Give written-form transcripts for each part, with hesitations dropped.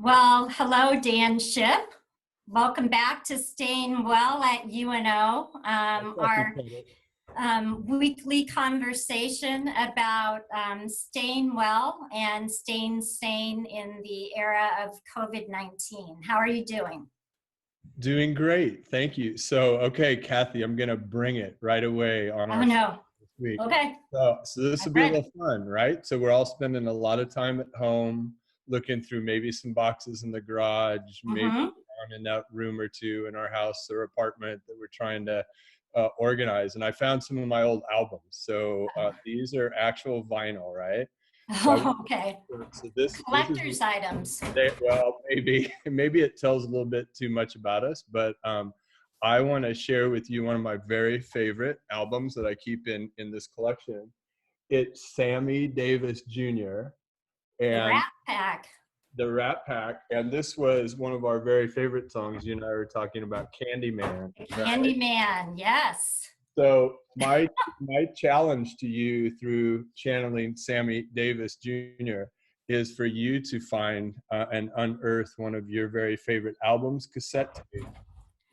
Well, hello, Dan Ship. Welcome back to Staying Well at UNO, our weekly conversation about staying well and staying sane in the era of COVID-19. How are you doing? Doing great. Thank you. Okay, Kathy, I'm going to bring it right away on Oh, our show no. this week. Okay. So this will I'm be a ready. little fun, right? So we're all spending a lot of time at home, looking through maybe some boxes in the garage, maybe Mm-hmm. down in that room or two in our house or apartment that we're trying to organize. And I found some of my old albums. These are actual vinyl, right? So I Oh, okay. so this is Collector's items. well, maybe it tells a little bit too much about us, but I want to share with you one of my very favorite albums that I keep in this collection. It's Sammy Davis Jr. The and Rat Pack. the Rat Pack, and this was one of our very favorite songs. You and I were talking about Candyman, right? Candyman, yes. So my challenge to you through channeling Sammy Davis Jr. is for you to find and unearth one of your very favorite albums, cassette tape,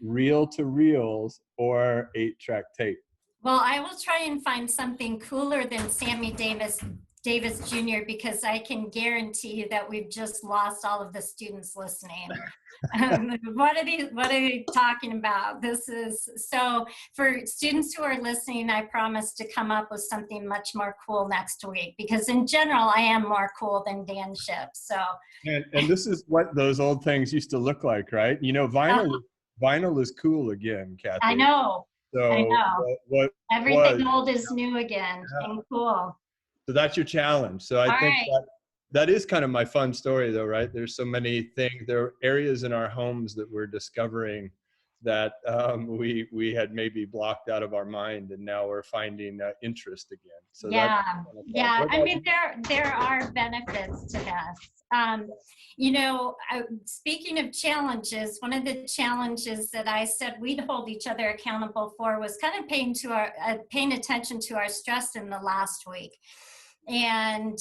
reel to reels, or 8-track tape. Well, I will try and find something cooler than Sammy Davis Jr. because I can guarantee you that we've just lost all of the students listening. What are they talking about? This is so for students who are listening, I promise to come up with something much more cool next week because in general, I am more cool than Dan Ship. So And this is what those old things used to look like, right? You know, vinyl is cool again, I Kathy. know, I So know. what was Everything old is new again and cool. So that's your challenge. So I All think right. that is kind of my fun story though, right? There's so many things, there are areas in our homes that we're discovering that we had maybe blocked out of our mind, and now we're finding interest again. So that's Yeah, kind of fun. yeah. What I about mean, there are benefits to this. You know, speaking of challenges, one of the challenges that I said we'd hold each other accountable for was kind of paying attention to our stress in the last week. And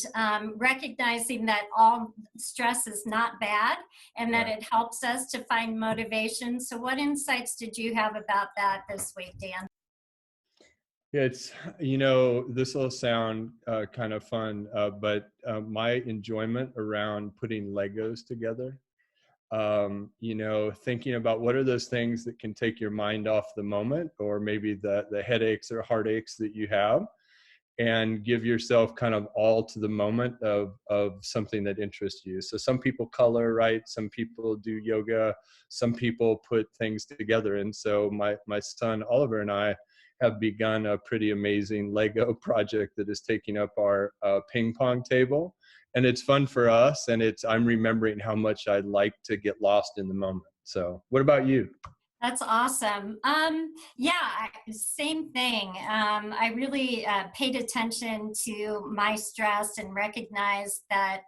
recognizing that all stress is not bad and that Right. it helps us to find motivation. So what insights did you have about that this week, Dan? Yeah, this will sound kind of fun, but my enjoyment around putting Legos together, thinking about what are those things that can take your mind off the moment or maybe the headaches or heartaches that you have, and give yourself kind of all to the moment of something that interests you. So some people color, right? Some people do yoga, some people put things together. And so my son Oliver and I have begun a pretty amazing Lego project that is taking up our ping pong table. And it's fun for us, and I'm remembering how much I like to get lost in the moment. So what about you? That's awesome. Yeah, same thing. I really paid attention to my stress and recognized that,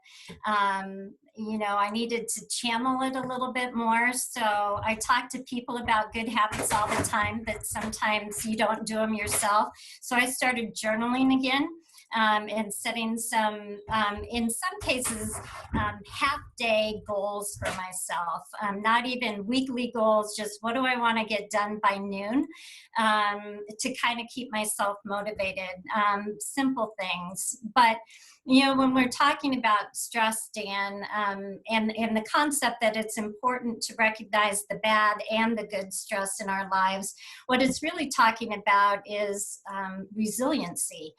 I needed to channel it a little bit more. So I talk to people about good habits all the time, but sometimes you don't do them yourself. So I started journaling again. And setting some, in some cases, half-day goals for myself, not even weekly goals, just what do I want to get done by noon to kind of keep myself motivated, simple things. But when we're talking about stress, Dan, and the concept that it's important to recognize the bad and the good stress in our lives, what it's really talking about is resiliency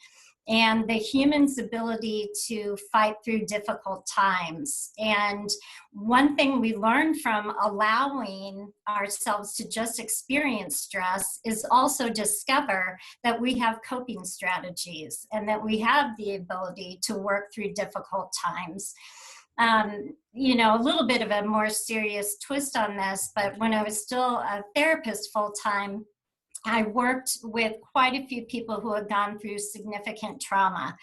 and the human's ability to fight through difficult times. And one thing we learn from allowing ourselves to just experience stress is also discover that we have coping strategies and that we have the ability to work through difficult times. A little bit of a more serious twist on this, but when I was still a therapist full-time, I worked with quite a few people who had gone through significant trauma.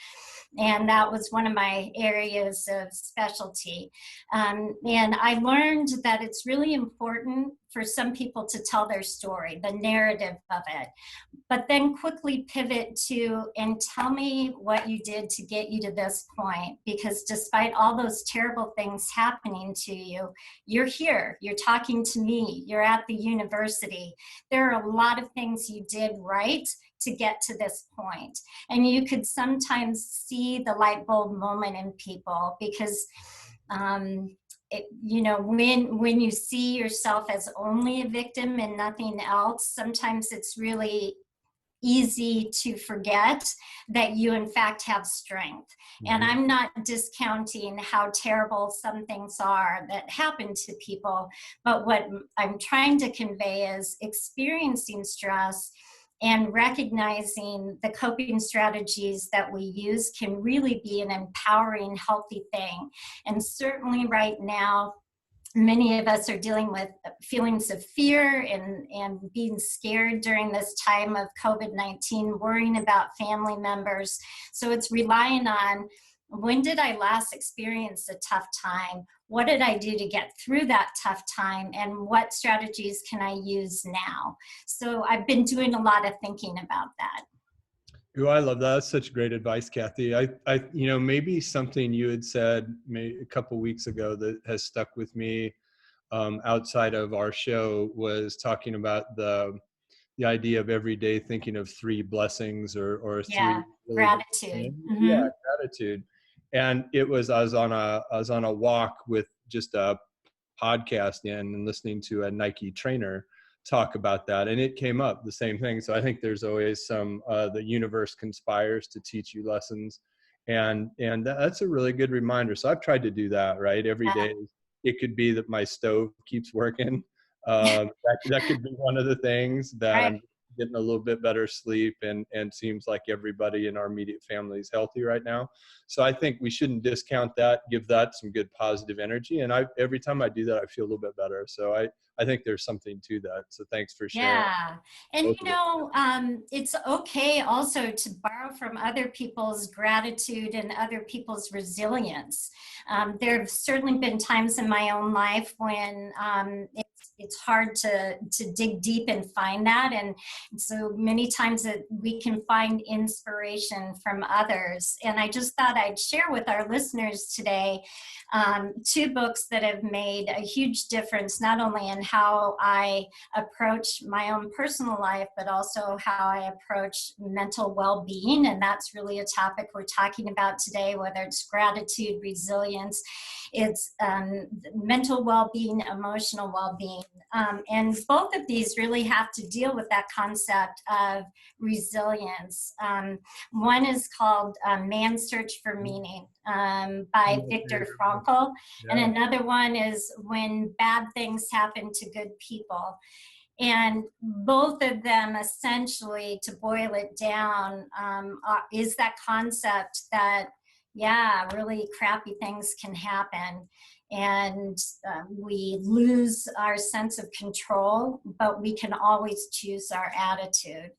And that was one of my areas of specialty. And I learned that it's really important for some people to tell their story, the narrative of it, but then quickly pivot to, and tell me what you did to get you to this point. Because despite all those terrible things happening to you, you're here, you're talking to me, you're at the university. There are a lot of things you did right to get to this point. And you could sometimes see the light bulb moment in people, because when you see yourself as only a victim and nothing else, sometimes it's really easy to forget that you in fact have strength. And I'm not discounting how terrible some things are that happen to people, but what I'm trying to convey is experiencing stress and recognizing the coping strategies that we use can really be an empowering, healthy thing. And certainly right now, many of us are dealing with feelings of fear and being scared during this time of COVID-19, worrying about family members. So it's relying on, when did I last experience a tough time? What did I do to get through that tough time? And what strategies can I use now? So I've been doing a lot of thinking about that. Oh, I love that. That's such great advice, Kathy. Maybe something you had said a couple weeks ago that has stuck with me outside of our show was talking about the idea of every day thinking of three blessings or three. Yeah, Really gratitude. yeah, gratitude. And I was on a walk with just a podcast in and listening to a Nike trainer talk about that, and it came up the same thing. So I think there's always some the universe conspires to teach you lessons, and that's a really good reminder. So I've tried to do that, right, every day. It could be that my stove keeps working. That could be one of the things, that Right. I'm getting a little bit better sleep, and seems like everybody in our immediate family is healthy right now. So I think we shouldn't discount that, give that some good positive energy. And every time I do that, I feel a little bit better. So I think there's something to that. So thanks for sharing. Yeah. And it's okay also to borrow from other people's gratitude and other people's resilience. There have certainly been times in my own life when it's hard to dig deep and find that. And so many times that we can find inspiration from others. And I just thought I'd share with our listeners today two books that have made a huge difference, not only in how I approach my own personal life, but also how I approach mental well-being. And that's really a topic we're talking about today, whether it's gratitude, resilience, it's mental well-being, emotional well-being. And both of these really have to deal with that concept of resilience. One is called Man's Search for Meaning by Viktor Frankl. And another one is When Bad Things Happen to Good People. And both of them, essentially, to boil it down, is that concept that, yeah, really crappy things can happen. And we lose our sense of control, but we can always choose our attitude.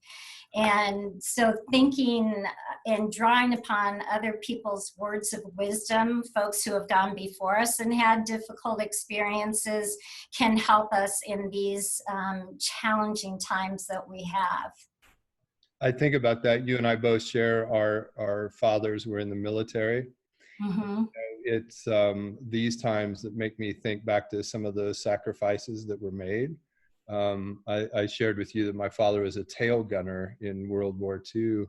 And so thinking and drawing upon other people's words of wisdom, folks who have gone before us and had difficult experiences, can help us in these challenging times that we have. I think about that. You and I both share our fathers were in the military. Mm-hmm. It's these times that make me think back to some of those sacrifices that were made. I shared with you that my father was a tail gunner in World War II,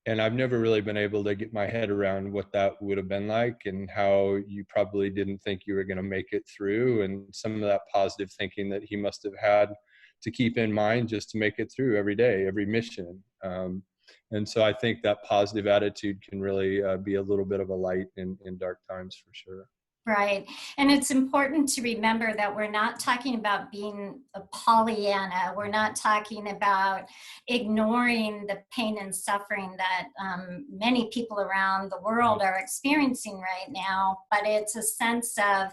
and I've never really been able to get my head around what that would have been like, and how you probably didn't think you were going to make it through, and some of that positive thinking that he must have had to keep in mind just to make it through every day, every mission. And so I think that positive attitude can really be a little bit of a light in dark times, for sure. Right. And it's important to remember that we're not talking about being a Pollyanna. We're not talking about ignoring the pain and suffering that many people around the world are experiencing right now. But it's a sense of,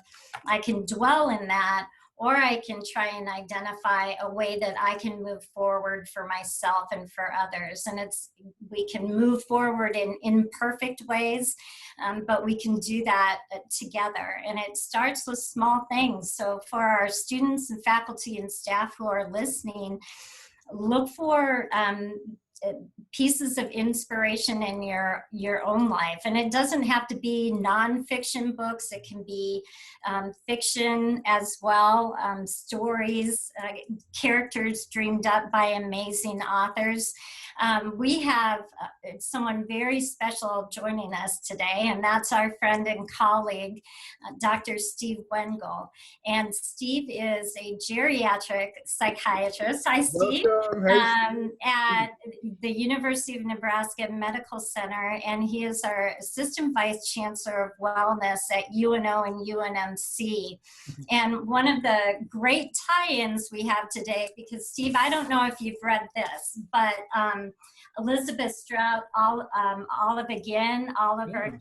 I can dwell in that, or I can try and identify a way that I can move forward for myself and for others. And we can move forward in imperfect ways, but we can do that together. And it starts with small things. So for our students and faculty and staff who are listening, look for pieces of inspiration in your own life. And it doesn't have to be nonfiction books. It can be fiction as well, stories, characters dreamed up by amazing authors. We have someone very special joining us today, and that's our friend and colleague, Dr. Steve Wengel. And Steve is a geriatric psychiatrist. Hi, Steve. At the University of Nebraska Medical Center, and he is our Assistant Vice Chancellor of Wellness at UNO and UNMC. And one of the great tie-ins we have today, because Steve, I don't know if you've read this, but Elizabeth Strout, Olive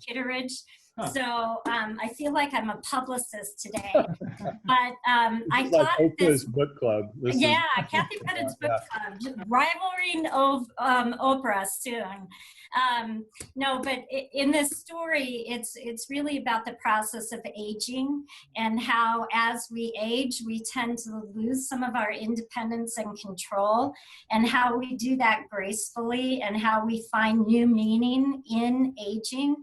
Kitteridge. Huh. So I feel like I'm a publicist today, but I like thought Oprah's book club. Kathy Pettit's book club, rivaling of Oprah soon. No, but in this story, it's really about the process of aging and how, as we age, we tend to lose some of our independence and control, and how we do that gracefully, and how we find new meaning in aging.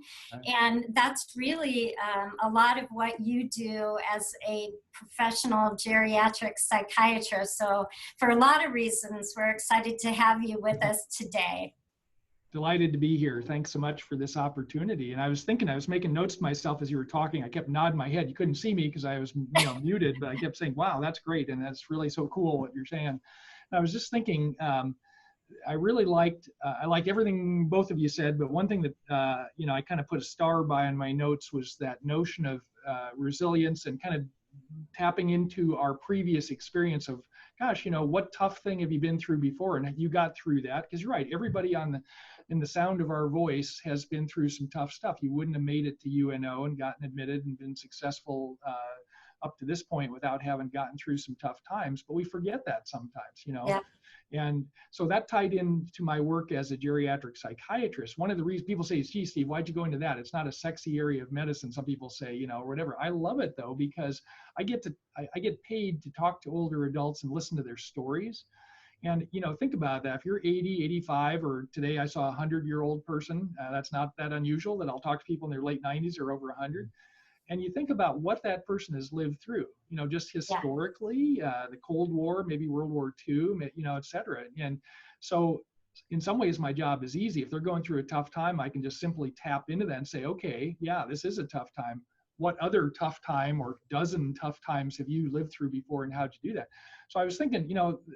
And that's really a lot of what you do as a professional geriatric psychiatrist. So for a lot of reasons, we're excited to have you with us today. Delighted to be here. Thanks so much for this opportunity. And I was making notes to myself as you were talking. I kept nodding my head. You couldn't see me because I was muted, but I kept saying, wow, that's great. And that's really so cool what you're saying. And I was just thinking, I really liked everything both of you said, but one thing that, I kind of put a star by in my notes was that notion of resilience and kind of tapping into our previous experience of, gosh, what tough thing have you been through before? And you got through that, because you're right. Everybody in the sound of our voice has been through some tough stuff. You wouldn't have made it to UNO and gotten admitted and been successful up to this point without having gotten through some tough times. But we forget that sometimes, Yeah. And so that tied into my work as a geriatric psychiatrist. One of the reasons people say, gee, Steve, why'd you go into that? It's not a sexy area of medicine. Some people say, or whatever. I love it though, because I get paid to talk to older adults and listen to their stories. And, think about that. If you're 80, 85, or today I saw a 100-year-old person, that's not that unusual that I'll talk to people in their late 90s or over 100. And you think about what that person has lived through, just historically, the Cold War, maybe World War II, et cetera. And so in some ways, my job is easy. If they're going through a tough time, I can just simply tap into that and say, okay, yeah, this is a tough time. What other tough time or dozen tough times have you lived through before, and how'd you do that? So I was thinking,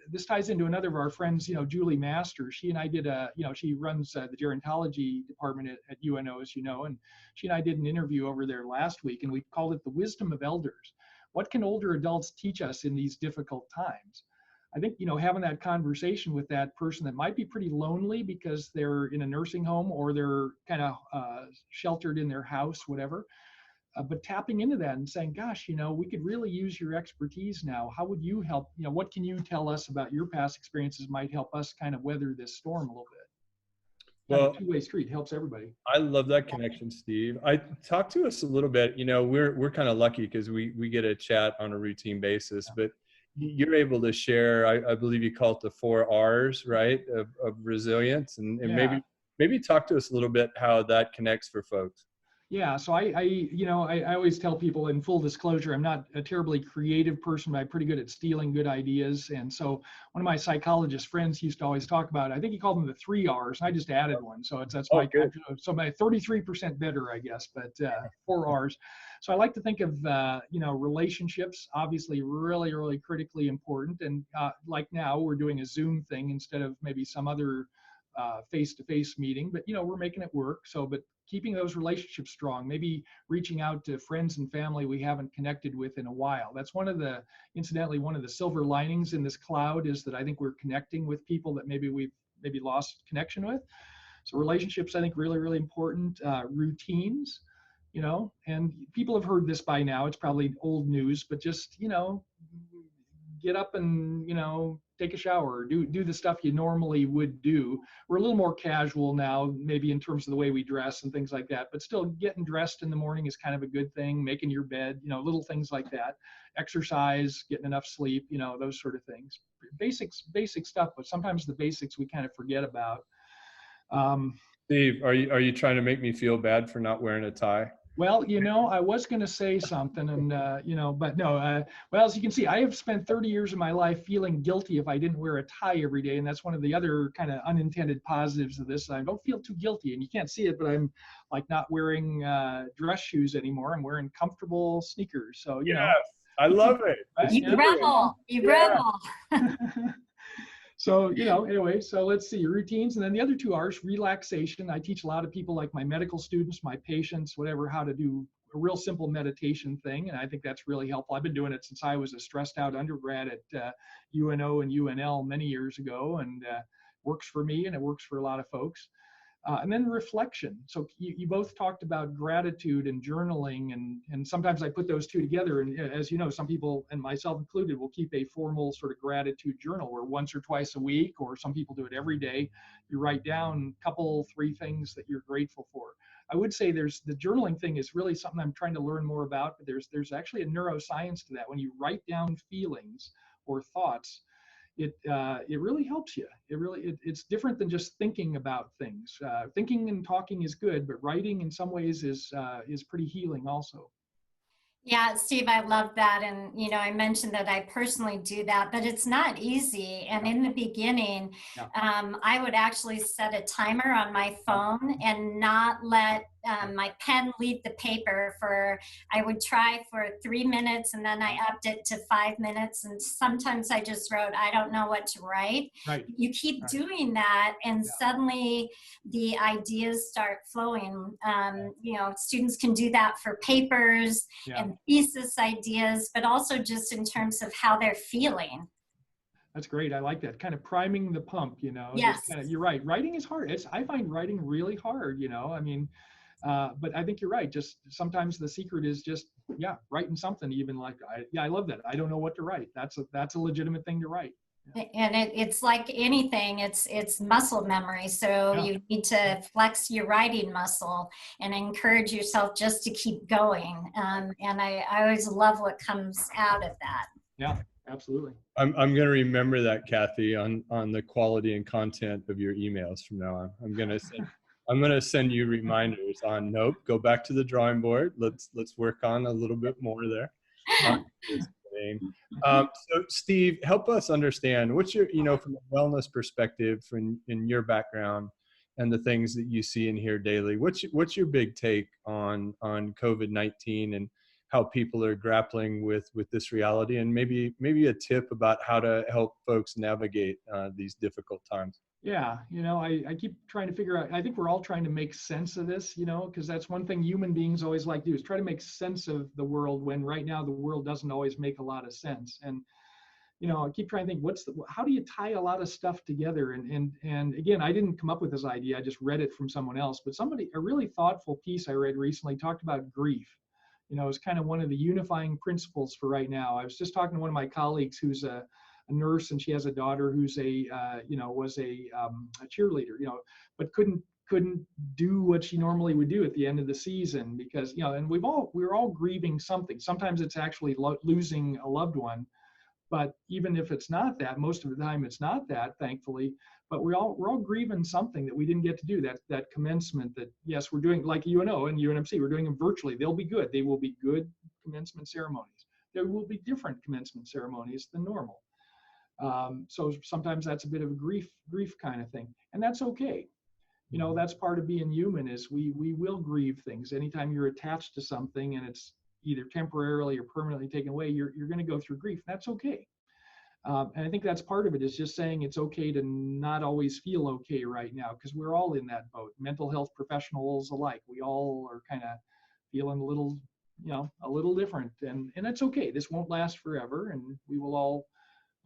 this ties into another of our friends, Julie Masters. She and I did she runs the gerontology department at UNO, as you know, and she and I did an interview over there last week, and we called it The Wisdom of Elders. What can older adults teach us in these difficult times? I think, having that conversation with that person that might be pretty lonely because they're in a nursing home or they're kind of sheltered in their house, whatever. But tapping into that and saying, gosh, we could really use your expertise now. How would you help? What can you tell us about your past experiences might help us kind of weather this storm a little bit? Well, two-way street helps everybody. I love that connection, Steve. Talk to us a little bit. We're kind of lucky because we get a chat on a routine basis, but you're able to share, I believe you call it the 4 R's, right, of resilience, and maybe talk to us a little bit how that connects for folks. Yeah, so I always tell people, in full disclosure, I'm not a terribly creative person, but I'm pretty good at stealing good ideas. And so one of my psychologist friends used to always talk about, I think he called them the 3 R's, and I just added one. So that's my 33% better, I guess, but 4 R's. So I like to think of, relationships, obviously really, really critically important. And like now we're doing a Zoom thing instead of maybe some other face-to-face meeting, but we're making it work. But keeping those relationships strong, maybe reaching out to friends and family we haven't connected with in a while. That's incidentally, one of the silver linings in this cloud is that I think we're connecting with people that maybe we've lost connection with. So relationships, I think, really, really important. Routines, and people have heard this by now. It's probably old news, but just, get up and, take a shower, do the stuff you normally would do. We're a little more casual now, maybe in terms of the way we dress and things like that, but still getting dressed in the morning is kind of a good thing. Making your bed, little things like that. Exercise, getting enough sleep, those sort of things. Basic stuff, but sometimes the basics we kind of forget about. Steve, are you trying to make me feel bad for not wearing a tie? Well, I was going to say something, and but no. Well, as you can see, I have spent 30 years of my life feeling guilty if I didn't wear a tie every day, and that's one of the other kind of unintended positives of this. I don't feel too guilty, and you can't see it, but I'm like not wearing dress shoes anymore. I'm wearing comfortable sneakers. So yes, I love it. Right? You rebel. You rebel. So, anyway, so let's see routines. And then the other two are relaxation. I teach a lot of people, like my medical students, my patients, whatever, how to do a real simple meditation thing. And I think that's really helpful. I've been doing it since I was a stressed out undergrad at UNO and UNL many years ago, and works for me and it works for a lot of folks. And then reflection. So you both talked about gratitude and journaling, and sometimes I put those two together. And as you know, some people, and myself included, will keep a formal sort of gratitude journal where once or twice a week, or some people do it every day, you write down a couple, 3 things that you're grateful for. I would say the journaling thing is really something I'm trying to learn more about, but there's actually a neuroscience to that. When you write down feelings or thoughts, it really helps you. It's different than just thinking about things. Thinking and talking is good, but writing in some ways is pretty healing also. Yeah, Steve, I love that. And, I mentioned that I personally do that, but it's not easy. And in the beginning, I would actually set a timer on my phone and not let my pen leave the paper I would try for 3 minutes, and then I upped it to 5 minutes. And sometimes I just wrote, I don't know what to write. Right. You keep doing that, and suddenly the ideas start flowing. Students can do that for papers and thesis ideas, but also just in terms of how they're feeling. That's great. I like that. Kind of priming the pump, Yes. You're right. Writing is hard. I find writing really hard, but I think you're right. Just sometimes the secret is just, writing something, even like, I love that. I don't know what to write. That's a legitimate thing to write. And it's like anything, it's muscle memory. So you need to flex your writing muscle and encourage yourself just to keep going. And I always love what comes out of that. Yeah, absolutely. I'm going to remember that, Kathy, on the quality and content of your emails from now on. I'm going to send you reminders on, nope, go back to the drawing board. Let's work on a little bit more there. So Steve, help us understand what's your, from a wellness perspective, in your background and the things that you see and hear daily, what's your big take on COVID-19 and how people are grappling with this reality, and maybe a tip about how to help folks navigate these difficult times? Yeah, I keep trying to figure out, I think we're all trying to make sense of this, because that's one thing human beings always like to do, is try to make sense of the world, when right now the world doesn't always make a lot of sense. And, I keep trying to think, how do you tie a lot of stuff together? And again, I didn't come up with this idea, I just read it from someone else, but a really thoughtful piece I read recently talked about grief. It's kind of one of the unifying principles for right now. I was just talking to one of my colleagues who's a nurse, and she has a daughter who's was a cheerleader, but couldn't do what she normally would do at the end of the season, because and we're all grieving something. Sometimes it's actually losing a loved one, but even if it's not that, most of the time it's not that, thankfully. But we're all grieving something that we didn't get to do. That commencement that, yes, we're doing, like UNO and UNMC, we're doing them virtually. They'll be good. They will be good commencement ceremonies. There will be different commencement ceremonies than normal. So sometimes that's a bit of a grief kind of thing, and that's okay. That's part of being human, is we will grieve things. Anytime you're attached to something and it's either temporarily or permanently taken away, you're going to go through grief. That's okay. And I think that's part of it, is just saying it's okay to not always feel okay right now, because we're all in that boat. Mental health professionals alike, we all are kind of feeling a little different, and that's okay. This won't last forever, and we will all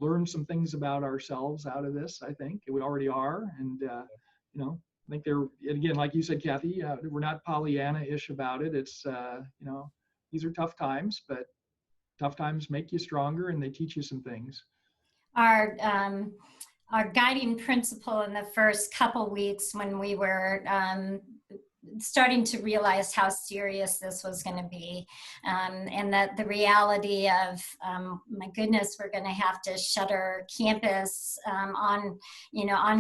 learn some things about ourselves out of this. I think we already are. And, I think again, like you said, Kathy, we're not Pollyanna-ish about it. It's, these are tough times, but tough times make you stronger, and they teach you some things. Our our guiding principle in the first couple weeks when we were starting to realize how serious this was going to be, and that the reality of, my goodness, we're going to have to shutter campus, on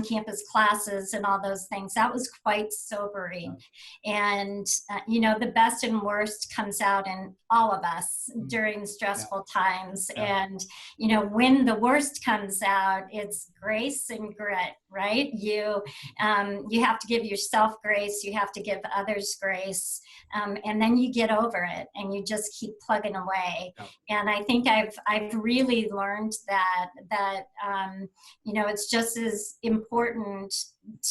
campus classes and all those things. That was quite sobering. And, the best and worst comes out in all of us during stressful times. And, when the worst comes out, it's grace and grit, right? You have to give yourself grace. You have to give others grace, and then you get over it and you just keep plugging away. And I think I've really learned that it's just as important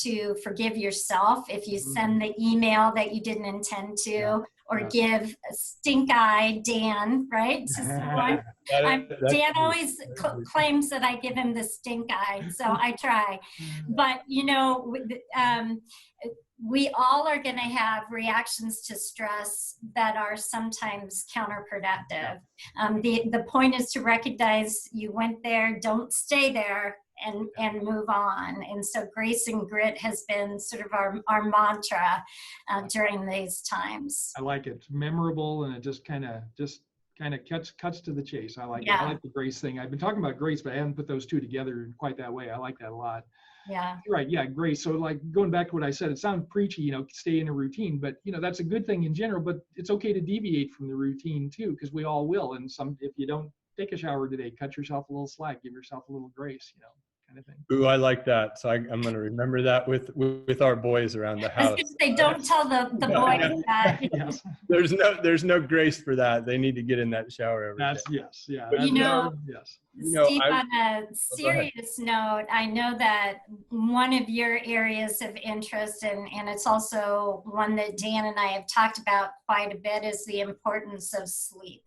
to forgive yourself if you send the email that you didn't intend to, or give stink eye Dan, right, to someone. Dan always claims that I give him the stink eye, so I try. But, we all are going to have reactions to stress that are sometimes counterproductive. The point is to recognize you went there, don't stay there, and move on. And so grace and grit has been sort of our mantra during these times. I like it. It's memorable, and it just kind of cuts to the chase. I like it. I like the grace thing. I've been talking about grace, but I haven't put those two together quite that way. I like that a lot. Yeah. Right. Yeah. Grace. So like going back to what I said, it sounds preachy, stay in a routine, but that's a good thing in general, but it's okay to deviate from the routine too, because we all will. And if you don't take a shower today, cut yourself a little slack, give yourself a little grace, kind of thing. Ooh, I like that. So I'm going to remember that with our boys around the house. They don't tell the boys that. Yes. There's no grace for that. They need to get in that shower every day. Yes. Yeah. But yes. Steve, on a serious note, I know that one of your areas of interest, and it's also one that Dan and I have talked about quite a bit, is the importance of sleep.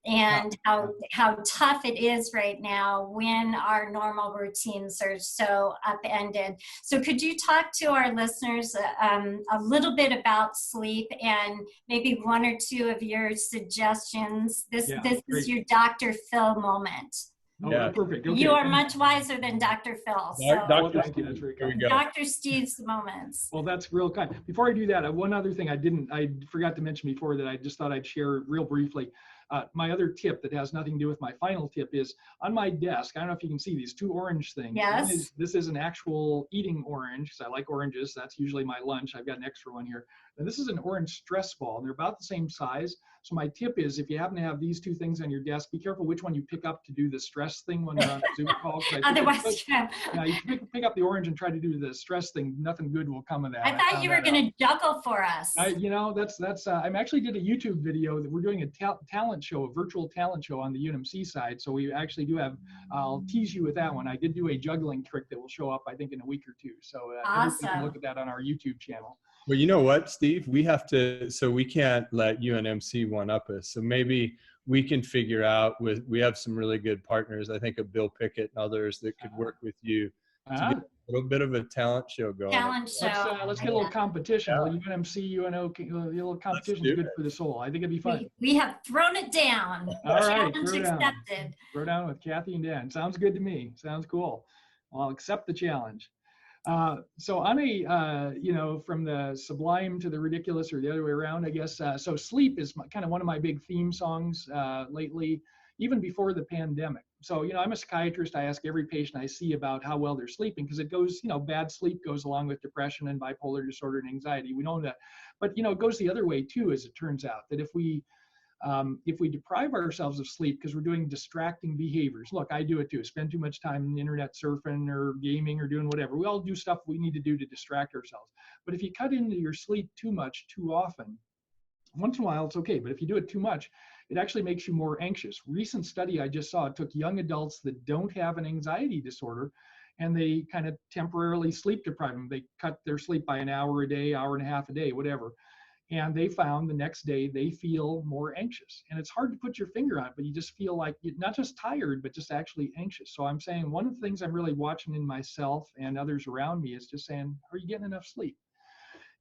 And how tough it is right now when our normal routines are so upended. So could you talk to our listeners a little bit about sleep and maybe one or two of your suggestions? This is your Dr. Phil moment. Oh, perfect. Okay. You are much wiser than Dr. Phil. So. Thank you. That's very kind. Dr. Steve's moments. Well, that's real kind. Before I do that, one other thing I forgot to mention before that I just thought I'd share real briefly. My other tip that has nothing to do with my final tip is on my desk. I don't know if you can see these two orange things. Yes. This is an actual eating orange, because I like oranges. That's usually my lunch. I've got an extra one here. And this is an orange stress ball, and they're about the same size. So my tip is, if you happen to have these two things on your desk, be careful which one you pick up to do the stress thing when you're on a Zoom call. Otherwise, you pick up the orange and try to do the stress thing. Nothing good will come of that. I thought you were going to juggle for us. I'm actually did a YouTube video that we're doing a talent show, a virtual talent show on the UNMC side. So we actually do have, I'll tease you with that one. I did do a juggling trick that will show up, I think, in a week or two. So awesome. You can look at that on our YouTube channel. Well, you know what, Steve? We can't let UNMC one up us. So maybe we can figure out we have some really good partners. I think of Bill Pickett and others that could work with you to get a little bit of a talent show going. Let's get a little competition. A little UNMC, UNO, a little competition is good for the soul. I think it'd be fun. We have thrown it down. All right, challenge accepted. Throw down with Kathy and Dan. Sounds good to me. Sounds cool. I'll accept the challenge. So on from the sublime to the ridiculous, or the other way around, I guess. So sleep is kind of one of my big theme songs lately, even before the pandemic. So, I'm a psychiatrist. I ask every patient I see about how well they're sleeping, because it goes, bad sleep goes along with depression and bipolar disorder and anxiety. We know that, but it goes the other way too, as it turns out, that if we deprive ourselves of sleep because we're doing distracting behaviors. Look, I do it too. Spend too much time on the internet surfing or gaming or doing whatever. We all do stuff we need to do to distract ourselves. But if you cut into your sleep too much, too often, once in a while it's okay. But if you do it too much, it actually makes you more anxious. Recent study I just saw, it took young adults that don't have an anxiety disorder, and they kind of temporarily sleep deprive them. They cut their sleep by an hour a day, hour and a half a day, whatever. And they found the next day they feel more anxious. And it's hard to put your finger on it, but you just feel like you're not just tired, but just actually anxious. So I'm saying one of the things I'm really watching in myself and others around me is just saying, are you getting enough sleep?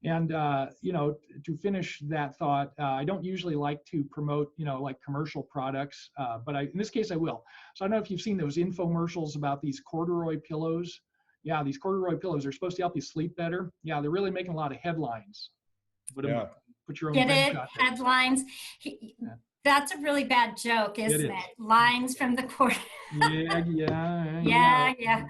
And, to finish that thought, I don't usually like to promote, like commercial products, but in this case I will. So I don't know if you've seen those infomercials about these corduroy pillows. Yeah, these corduroy pillows are supposed to help you sleep better. Yeah, they're really making a lot of headlines. Put your own Get bench it? out there. Headlines. Yeah. That's a really bad joke, isn't it? Lines from the court. Yeah.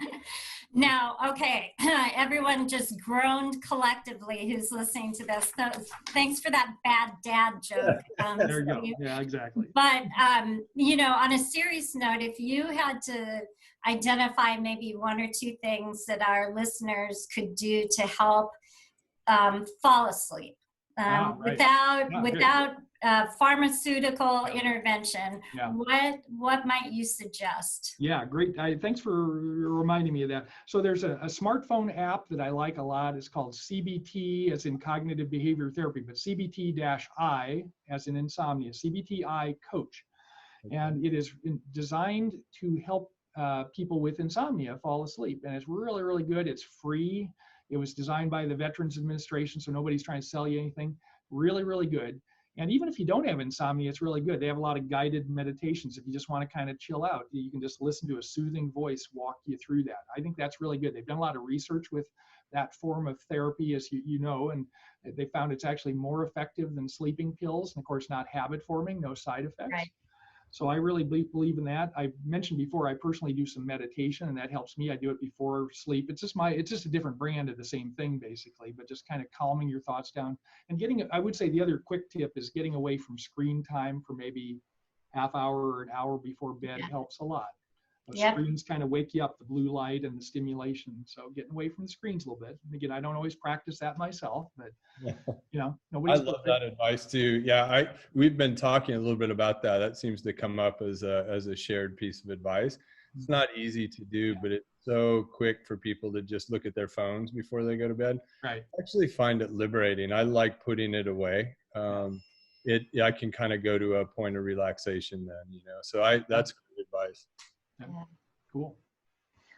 Now, okay, everyone just groaned collectively who's listening to this. So thanks for that bad dad joke. There you go. Yeah, exactly. But, on a serious note, if you had to identify maybe one or two things that our listeners could do to help fall asleep without pharmaceutical intervention, what might you suggest? Yeah, great. Thanks for reminding me of that. So there's a smartphone app that I like a lot. It's called CBT, as in cognitive behavior therapy, but CBT-I, as in insomnia, CBT-I Coach. And it is designed to help people with insomnia fall asleep. And it's really, really good. It's free. It was designed by the Veterans Administration, so nobody's trying to sell you anything. Really, really good. And even if you don't have insomnia, it's really good. They have a lot of guided meditations. If you just want to kind of chill out, you can just listen to a soothing voice walk you through that. I think that's really good. They've done a lot of research with that form of therapy, as you know, and they found it's actually more effective than sleeping pills. And of course, not habit forming, no side effects. Right. So I really believe in that. I mentioned before, I personally do some meditation, and that helps me. I do it before sleep. It's just a different brand of the same thing, basically, but just kind of calming your thoughts down and I would say the other quick tip is getting away from screen time for maybe half hour or an hour before bed helps a lot. Screens kind of wake you up, the blue light and the stimulation. So getting away from the screens a little bit. And again, I don't always practice that myself, but nobody's I love that advice too. Yeah, we've been talking a little bit about that. That seems to come up as a shared piece of advice. It's not easy to do, but it's so quick for people to just look at their phones before they go to bed. Right. I actually find it liberating. I like putting it away. I can kind of go to a point of relaxation then, So that's great advice. Yeah. Top.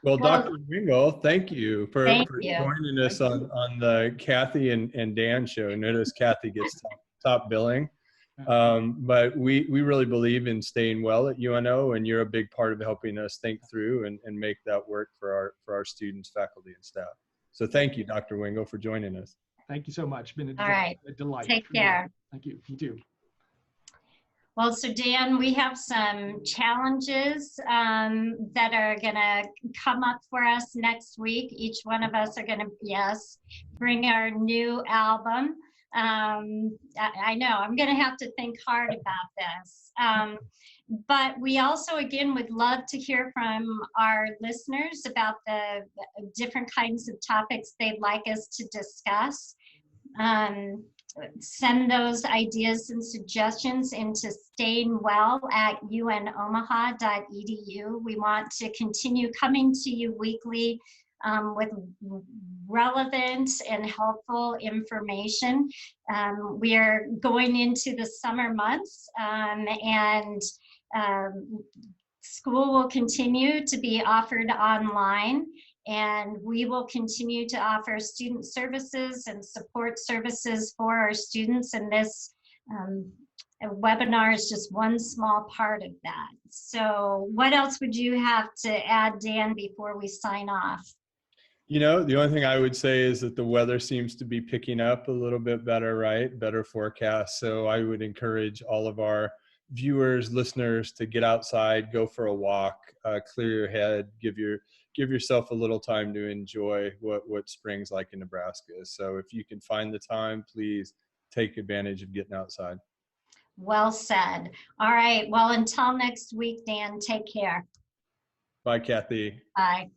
Well, Dr. Wengel, thank you for joining us on the Kathy and Dan show. Notice Kathy gets top billing. But we really believe in staying well at UNO, and you're a big part of helping us think through and make that work for our students, faculty, and staff. So thank you, Dr. Wengel, for joining us. Thank you so much. It's been a delight. Take care. Thank you. You too. Well, so Dan, we have some challenges that are going to come up for us next week. Each one of us are going to, bring our new album. I know I'm going to have to think hard about this. But we also, again, would love to hear from our listeners about the different kinds of topics they'd like us to discuss. Send those ideas and suggestions into stayingwell@unomaha.edu. We want to continue coming to you weekly with relevant and helpful information. We are going into the summer months, and school will continue to be offered online. And we will continue to offer student services and support services for our students. And this webinar is just one small part of that. So what else would you have to add, Dan, before we sign off? The only thing I would say is that the weather seems to be picking up a little bit better, right? Better forecast. So I would encourage all of our viewers, listeners to get outside, go for a walk, clear your head, give yourself a little time to enjoy what spring's like in Nebraska. So if you can find the time, please take advantage of getting outside. Well said. All right. Well, until next week, Dan, take care. Bye, Kathy. Bye.